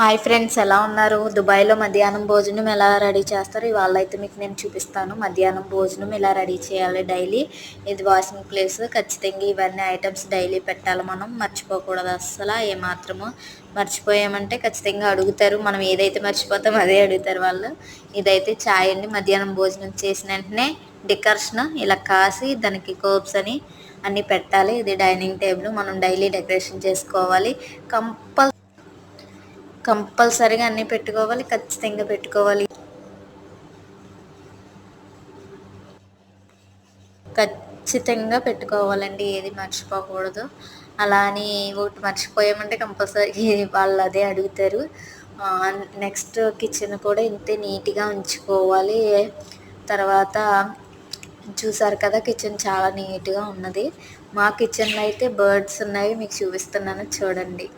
Hi friends, ఎలా ఉన్నారు? దుబాయ్లో మధ్యాహ్నం భోజనం ఎలా రెడీ చేస్తారు ఇవాళ అయితే మీకు నేను చూపిస్తాను. మధ్యాహ్నం భోజనం ఇలా రెడీ చేయాలి డైలీ. ఇది వాషింగ్ ప్లేస్. ఖచ్చితంగా ఇవన్నీ ఐటమ్స్ డైలీ పెట్టాలి, మనం మర్చిపోకూడదు అస్సలు. ఏమాత్రము మర్చిపోయామంటే ఖచ్చితంగా అడుగుతారు. మనం ఏదైతే మర్చిపోతామో అదే అడుగుతారు వాళ్ళు. ఇదైతే చాయ్ అండి. మధ్యాహ్నం భోజనం చేసిన వెంటనే డికర్షన్ ఇలా కాసి దానికి కోప్స్ అని అన్నీ పెట్టాలి. ఇది డైనింగ్ టేబుల్. మనం డైలీ డెకరేషన్ చేసుకోవాలి. కంపల్సరీగా అన్నీ పెట్టుకోవాలి, ఖచ్చితంగా పెట్టుకోవాలి, ఖచ్చితంగా పెట్టుకోవాలండి. ఏది మర్చిపోకూడదు. అలా అని ఒకటి మర్చిపోయామంటే కంపల్సరీ వాళ్ళు అదే అడుగుతారు. నెక్స్ట్ కిచెన్ కూడా ఇంతే నీట్గా ఉంచుకోవాలి. తర్వాత చూసారు కదా, కిచెన్ చాలా నీట్గా ఉన్నది. మా కిచెన్లో అయితే బర్డ్స్ ఉన్నాయి, మీకు చూపిస్తున్నాను చూడండి.